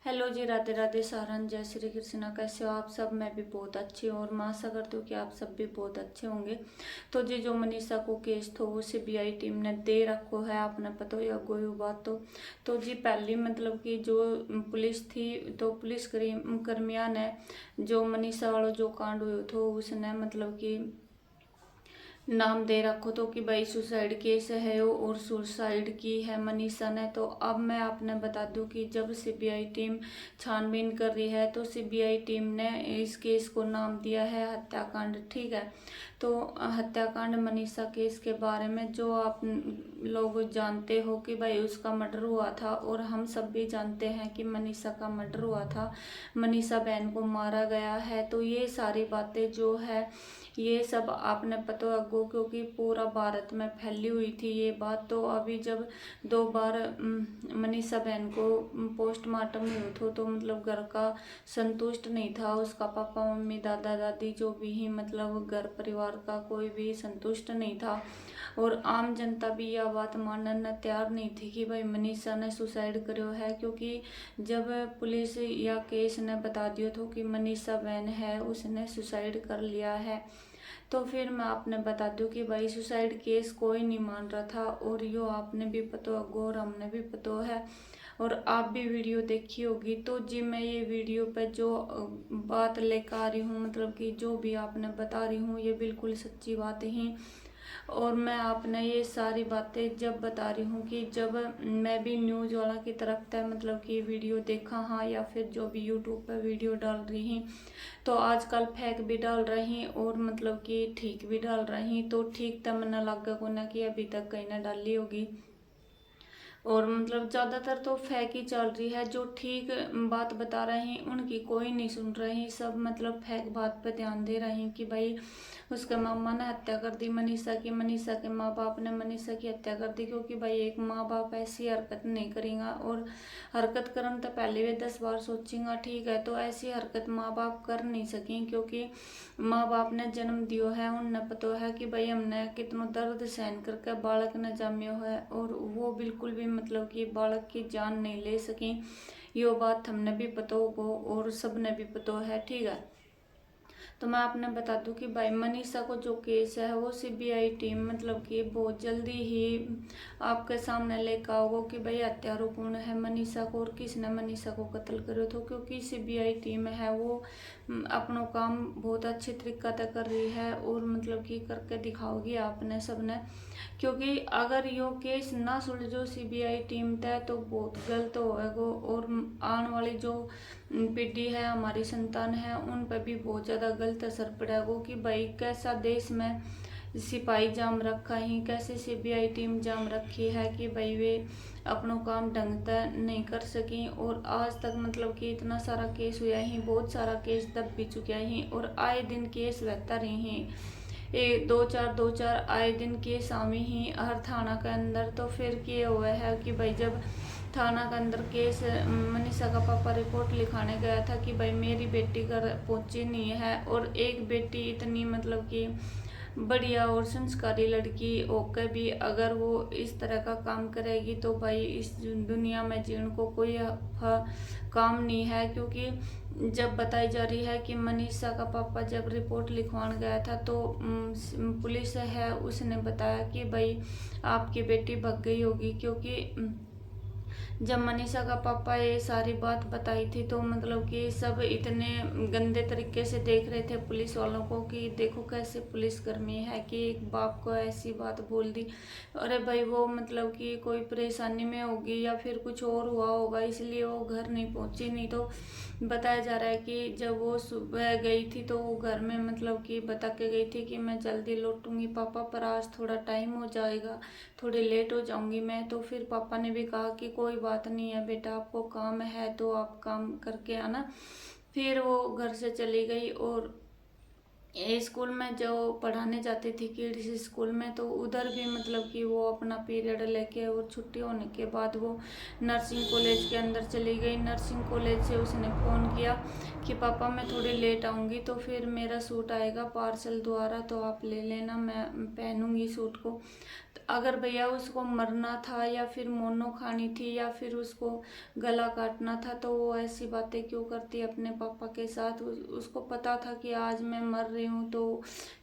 Hello जी, राधे राधे, सारन, जय श्री कृष्णा। कैसे हो आप सब? मैं भी बहुत अच्छी हूँ और मैं आशा करती हूँ कि आप सब भी बहुत अच्छे होंगे। तो जी, जो मनीषा को केस था वो सीबीआई टीम ने दे रखो है, आपने पता हो या कोई बात तो जी पहली मतलब कि जो पुलिस थी, तो पुलिस कर्मिया ने जो मनीषा वालों जो कांड हुए थे उसने मतलब कि नाम दे रखो तो कि भाई सुसाइड केस है वो, और सुसाइड की है मनीषा ने। तो अब मैं आपने बता दूं कि जब सीबीआई टीम छानबीन कर रही है तो सीबीआई टीम ने इस केस को नाम दिया है हत्याकांड। ठीक है, तो हत्याकांड मनीषा केस के बारे में जो आप लोग जानते हो कि भाई उसका मर्डर हुआ था, और हम सब भी जानते हैं कि मनीषा का मर्डर हुआ था, मनीषा बहन को मारा गया है। तो ये सारी बातें जो है ये सब आपने पता होगा, क्योंकि पूरा भारत में फैली हुई थी ये बात। तो अभी जब 2 बार मनीषा बहन को पोस्टमार्टम हुई तो मतलब घर का संतुष्ट नहीं था, उसका पापा मम्मी दादा दादी जो भी ही मतलब घर परिवार का कोई भी संतुष्ट नहीं था, और आम जनता भी यह बात मानने तैयार नहीं थी कि भाई मनीषा ने सुसाइड करो है। क्योंकि जब पुलिस या केस ने बता दिया था कि मनीषा बहन है उसने सुसाइड कर लिया है, तो फिर मैं आपने बता दूं कि भाई सुसाइड केस कोई नहीं मान रहा था, और यो आपने भी पता होगा और हमने भी पता है, और आप भी वीडियो देखी होगी। तो जी मैं ये वीडियो पे जो बात लेकर आ रही हूँ, मतलब कि जो भी आपने बता रही हूँ ये बिल्कुल सच्ची बात ही, और मैं आपने ये सारी बातें जब बता रही हूँ कि जब मैं भी न्यूज़ वाला की तरफ था मतलब कि वीडियो देखा, हाँ, या फिर जो भी यूट्यूब पर वीडियो डाल रही हैं तो आजकल फेक भी डाल रही और मतलब कि ठीक भी डाल रही। तो ठीक तो मैंने लगा को ना कि अभी तक कहीं ना डाली होगी, और मतलब ज़्यादातर तो फेक ही चल रही है। जो ठीक बात बता रहे हैं उनकी कोई नहीं सुन रही, सब मतलब फेक बात पे ध्यान दे रहे हैं कि भाई उसके मामा ने हत्या कर दी मनीषा की, मनीषा के माँ बाप ने मनीषा की हत्या कर दी। क्योंकि भाई एक माँ बाप ऐसी हरकत नहीं करेगा, और हरकत करन तो पहले वे 10 बार सोचेंगे। ठीक है, तो ऐसी हरकत माँ बाप कर नहीं सकें, क्योंकि माँ बाप ने जन्म दियो है, उन्हें पता है कि भाई हमने कितना दर्द सहन करके बालक ने जम्यो है, और वो बिल्कुल भी मतलब कि बालक की जान नहीं ले सकी। यो बात हमने भी पता होगो और सबने भी पता है। ठीक है, तो मैं आपने बता दूं कि भाई मनीषा को जो केस है वो सीबीआई टीम मतलब कि बहुत जल्दी ही आपके सामने लेकर आओगे कि भाई हत्यारों कौन है मनीषा को और किसने मनीषा को कत्ल करो। तो क्योंकि सीबीआई टीम है वो अपना काम बहुत अच्छे तरीका से कर रही है, और मतलब कि करके दिखाओगी आपने सबने। क्योंकि अगर यो केस ना सुलझो सीबीआई टीम तय तो बहुत गलत होएगा, और आने वाली जो पीढ़ी है हमारी संतान है उन पर भी बहुत ज़्यादा गलत असर पड़ेगा कि भाई कैसा देश में सिपाही जाम रखा ही, कैसे सीबीआई टीम जाम रखी है कि भाई वे अपना काम ढंग से नहीं कर सकी। और आज तक मतलब कि इतना सारा केस हुआ ही, बहुत सारा केस दब भी चुका ही, और आए दिन केस बेहतर ही एक दो चार आए दिन केस आमी ही हर थाना के अंदर। तो फिर क्या हुआ है कि भाई जब थाना के अंदर केस मनीषा का पापा रिपोर्ट लिखाने गया था कि भाई मेरी बेटी घर पहुंची नहीं है, और एक बेटी इतनी मतलब कि बढ़िया और संस्कारी लड़की होकर भी अगर वो इस तरह का काम करेगी तो भाई इस दुनिया में जीने को कोई काम नहीं है। क्योंकि जब बताई जा रही है कि मनीषा का पापा जब रिपोर्ट लिखवाने गया था तो पुलिस है उसने बताया कि भाई आपकी बेटी भाग गई होगी। क्योंकि जब मनीषा का पापा ये सारी बात बताई थी तो मतलब कि सब इतने गंदे तरीके से देख रहे थे पुलिस वालों को कि देखो कैसे पुलिसकर्मी है कि एक बाप को ऐसी बात बोल दी। अरे भाई वो मतलब कि कोई परेशानी में होगी या फिर कुछ और हुआ होगा इसलिए वो घर नहीं पहुंची। नहीं तो बताया जा रहा है कि जब वो सुबह गई थी तो वो घर में मतलब कि बता के गई थी कि मैं जल्दी लौटूंगी पापा, पर आज थोड़ा टाइम हो जाएगा, थोड़ी लेट हो जाऊंगी मैं। तो फिर पापा ने भी कहा कि कोई बात नहीं है बेटा, आपको काम है तो आप काम करके आना। फिर वो घर से चली गई, और ये स्कूल में जो पढ़ाने जाती थी किड्स स्कूल में, तो उधर भी मतलब कि वो अपना पीरियड लेके और छुट्टी होने के बाद वो नर्सिंग कॉलेज के अंदर चली गई। नर्सिंग कॉलेज से उसने फ़ोन किया कि पापा मैं थोड़ी लेट आऊँगी, तो फिर मेरा सूट आएगा पार्सल द्वारा, तो आप ले लेना, मैं पहनूंगी सूट को। अगर भैया उसको मरना था या फिर मोनो खानी थी या फिर उसको गला काटना था, तो वो ऐसी बातें क्यों करती अपने पापा के साथ। उसको पता था कि आज मैं मर रही हूँ, तो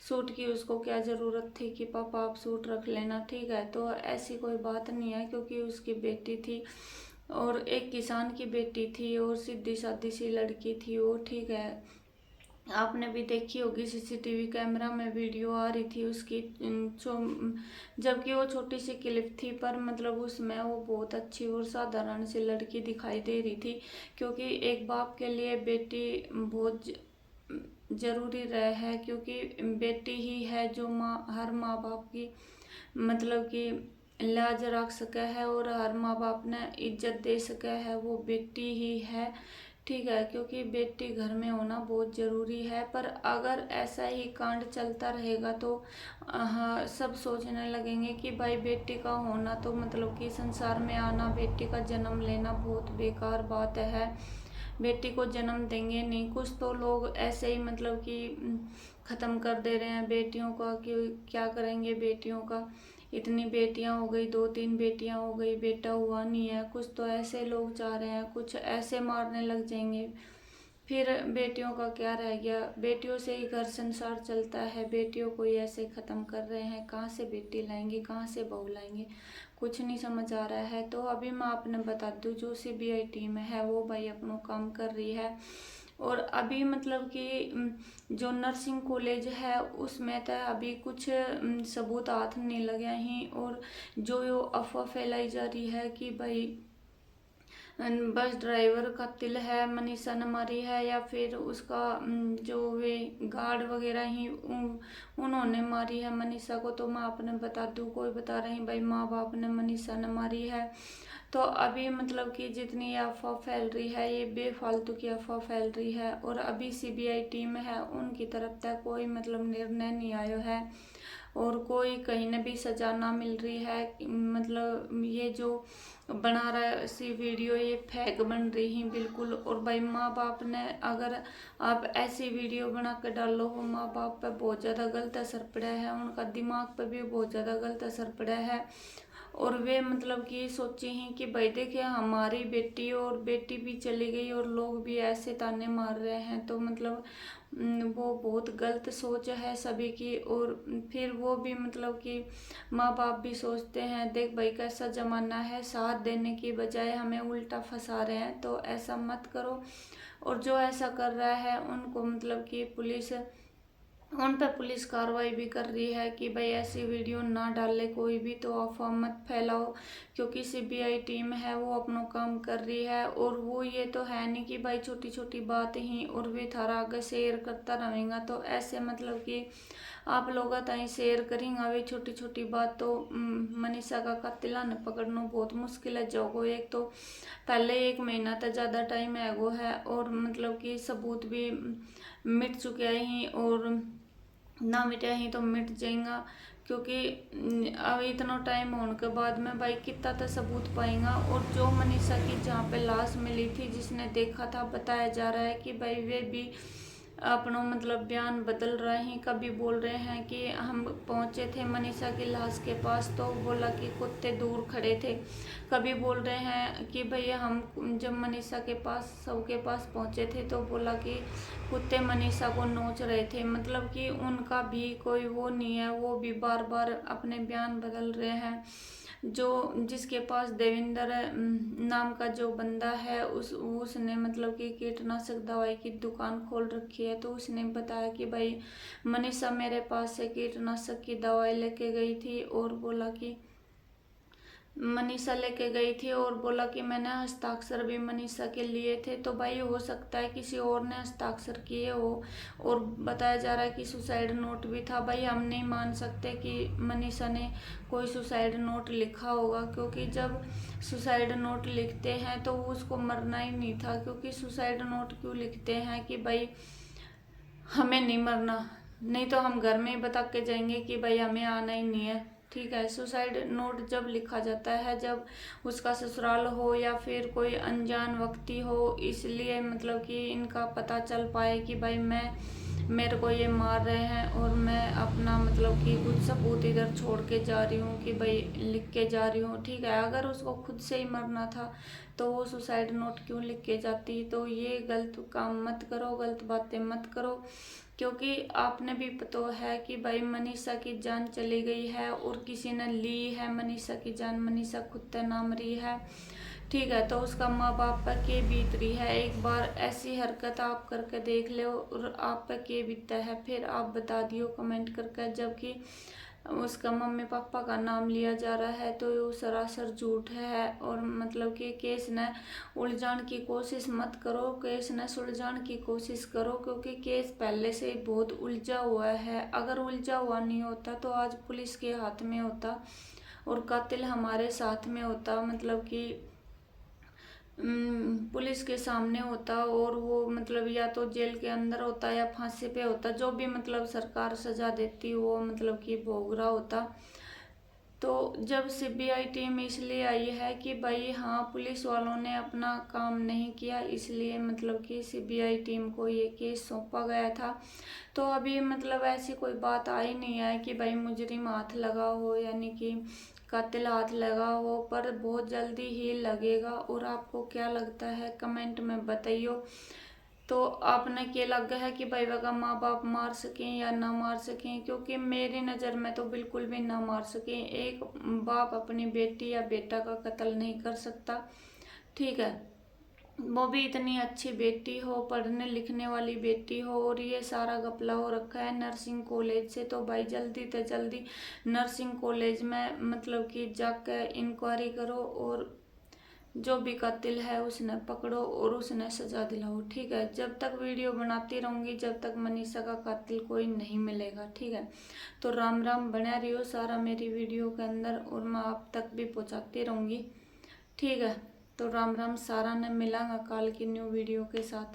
सूट की उसको क्या ज़रूरत थी कि पापा आप सूट रख लेना, ठीक है। तो ऐसी कोई बात नहीं है, क्योंकि उसकी बेटी थी और एक किसान की बेटी थी और सीधी सादी सी लड़की थी वो, ठीक है। आपने भी देखी होगी सीसीटीवी कैमरा में वीडियो आ रही थी उसकी, जबकि वो छोटी सी क्लिप थी, पर मतलब उसमें वो बहुत अच्छी और साधारण सी लड़की दिखाई दे रही थी। क्योंकि एक बाप के लिए बेटी बहुत जरूरी रहे है, क्योंकि बेटी ही है जो हर माँ बाप की मतलब कि लाज रख सके है और हर माँ बाप ने इज्जत दे सके है, वो बेटी ही है, ठीक है। क्योंकि बेटी घर में होना बहुत ज़रूरी है। पर अगर ऐसा ही कांड चलता रहेगा तो हाँ, सब सोचने लगेंगे कि भाई बेटी का होना तो मतलब कि संसार में आना, बेटी का जन्म लेना बहुत बेकार बात है, बेटी को जन्म देंगे नहीं। कुछ तो लोग ऐसे ही मतलब कि ख़त्म कर दे रहे हैं बेटियों का, कि क्या करेंगे बेटियों का, इतनी बेटियां हो गई, 2-3 बेटियां हो गई, बेटा हुआ नहीं है। कुछ तो ऐसे लोग चाह रहे हैं, कुछ ऐसे मारने लग जाएंगे, फिर बेटियों का क्या रह गया। बेटियों से ही घर संसार चलता है, बेटियों को ही ऐसे ख़त्म कर रहे हैं। कहाँ से बेटी लाएंगे, कहाँ से बहू लाएंगे, कुछ नहीं समझ आ रहा है। तो अभी मैं आपने बता दूं, जो सीबीआई टीम है वो भाई अपना काम कर रही है। और अभी मतलब कि जो नर्सिंग कॉलेज है उसमें तो अभी कुछ सबूत हाथ नहीं लगे हैं। और जो अफवाह फैलाई जा रही है कि भाई बस ड्राइवर का तिल है, मनीषा ने मारी है, या फिर उसका जो वे गार्ड वगैरह ही उन्होंने मारी है मनीषा को, तो मैं आपने बता दूँ, कोई बता रही भाई माँ बाप ने मनीषा ने मारी है। तो अभी मतलब कि जितनी ये अफवाह फैल रही है ये बेफालतू की अफवाह फैल रही है। और अभी सीबीआई टीम है उनकी तरफ तक कोई मतलब निर्णय नहीं आया है और कोई कहीं न भी सजा ना मिल रही है। मतलब ये जो बना रहा सी वीडियो ये फेक बन रही है बिल्कुल। और भाई माँ बाप ने अगर आप ऐसी वीडियो बना कर डालो हो, माँ बाप पे बहुत ज़्यादा गलत असर पड़ा है, उनका दिमाग पे भी बहुत ज़्यादा गलत असर पड़ा है। और वे मतलब कि सोचे हैं कि भाई देखिए हमारी बेटी और बेटी भी चली गई और लोग भी ऐसे ताने मार रहे हैं, तो मतलब वो बहुत गलत सोच है सभी की। और फिर वो भी मतलब कि माँ बाप भी सोचते हैं देख भाई कैसा ज़माना है, साथ देने की बजाय हमें उल्टा फंसा रहे हैं, तो ऐसा मत करो। और जो ऐसा कर रहा है उनको मतलब कि पुलिस उन पर पुलिस कार्रवाई भी कर रही है कि भाई ऐसी वीडियो ना डाले कोई भी, तो अफवाह मत फैलाओ। क्योंकि सीबीआई टीम है वो अपना काम कर रही है। और वो ये तो है नहीं कि भाई छोटी छोटी बात ही और वे थारा आगे शेयर करता रहेगा, तो ऐसे मतलब कि आप लोग ताई शेयर करेंगे वे छोटी छोटी बात, तो मनीषा का कातिल ने पकड़ना बहुत मुश्किल है। जो को एक तो पहले 1 महीना तक ज़्यादा टाइम है वो है, और मतलब कि सबूत भी मिट चुके हैं और ना मिटा ही तो मिट जाएगा। क्योंकि अब इतना टाइम होने के बाद में भाई कितना तो सबूत पाएगा। और जो मनीषा की जहाँ पे लाश मिली थी जिसने देखा था, बताया जा रहा है कि भाई वे भी अपना मतलब बयान बदल रहे हैं। कभी बोल रहे हैं कि हम पहुंचे थे मनीषा की लाश के पास तो बोला कि कुत्ते दूर खड़े थे, कभी बोल रहे हैं कि भैया हम जब मनीषा के पास शव के पास पहुंचे थे तो बोला कि कुत्ते मनीषा को नोच रहे थे। मतलब कि उनका भी कोई वो नहीं है, वो भी बार बार अपने बयान बदल रहे हैं। जो जिसके पास देवेंद्र नाम का जो बंदा है उसने मतलब कि कीटनाशक दवाई की दुकान खोल रखी है, तो उसने बताया कि भाई मनीषा मेरे पास से कीटनाशक की दवाई लेके गई थी और बोला कि मनीषा लेके गई थी और बोला कि मैंने हस्ताक्षर भी मनीषा के लिए थे। तो भाई हो सकता है किसी और ने हस्ताक्षर किए हो। और बताया जा रहा है कि सुसाइड नोट भी था। भाई हम नहीं मान सकते कि मनीषा ने कोई सुसाइड नोट लिखा होगा, क्योंकि जब सुसाइड नोट लिखते हैं तो उसको मरना ही नहीं था। क्योंकि सुसाइड नोट क्यों लिखते हैं कि भाई हमें नहीं मरना, नहीं तो हम घर में ही बता के जाएंगे कि भाई हमें आना ही नहीं है। ठीक है, सुसाइड नोट जब लिखा जाता है जब उसका ससुराल हो या फिर कोई अनजान व्यक्ति हो, इसलिए मतलब कि इनका पता चल पाए कि भाई मेरे को ये मार रहे हैं और मैं अपना मतलब कि कुछ सबूत इधर छोड़ के जा रही हूँ कि भाई लिख के जा रही हूँ। ठीक है, अगर उसको खुद से ही मरना था तो वो सुसाइड नोट क्यों लिख के जाती। तो ये गलत काम मत करो, गलत बातें मत करो, क्योंकि आपने भी पता है कि भाई मनीषा की जान चली गई है और किसी ने ली है मनीषा की जान, मनीषा खुद ना मरी है। ठीक है, तो उसका माँ बाप पर के बीत रही है। एक बार ऐसी हरकत आप करके देख लो और आप पर के बीतता है, फिर आप बता दियो कमेंट करके। जबकि उसका मम्मी पापा का नाम लिया जा रहा है तो ये सरासर झूठ है। और मतलब कि केस न उलझाने की कोशिश मत करो, केस न सुलझाने की कोशिश करो, क्योंकि केस पहले से ही बहुत उलझा हुआ है। अगर उलझा हुआ नहीं होता तो आज पुलिस के हाथ में होता और कातिल हमारे साथ में होता, मतलब कि पुलिस के सामने होता और वो मतलब या तो जेल के अंदर होता या फांसी पे होता, जो भी मतलब सरकार सजा देती वो मतलब कि भोग रहा होता। तो जब सीबीआई टीम इसलिए आई है कि भाई हाँ पुलिस वालों ने अपना काम नहीं किया, इसलिए मतलब कि सीबीआई टीम को ये केस सौंपा गया था। तो अभी मतलब ऐसी कोई बात आई नहीं है कि भाई मुजरिम हाथ लगा हो, यानी कि कातिल हाथ लगा हो, पर बहुत जल्दी ही लगेगा। और आपको क्या लगता है कमेंट में बताइयो। तो आपने क्या लगा है कि भाई वह माँ बाप मार सकें या ना मार सकें, क्योंकि मेरी नज़र में तो बिल्कुल भी ना मार सकें। एक बाप अपनी बेटी या बेटा का कत्ल नहीं कर सकता। ठीक है, वो भी इतनी अच्छी बेटी हो, पढ़ने लिखने वाली बेटी हो, और ये सारा घपला हो रखा है नर्सिंग कॉलेज से। तो भाई जल्दी से जल्दी नर्सिंग कॉलेज में मतलब कि जाकर इंक्वायरी करो और जो भी कातिल है उसने पकड़ो और उसने सजा दिलाओ। ठीक है, जब तक वीडियो बनाती रहूँगी जब तक मनीषा का कातिल कोई नहीं मिलेगा। ठीक है, तो राम राम, बना रही हो सारा मेरी वीडियो के अंदर और मैं आप तक भी पहुँचाती रहूँगी। ठीक है, तो राम राम सारा, ने मिलांगा कल की न्यू वीडियो के साथ।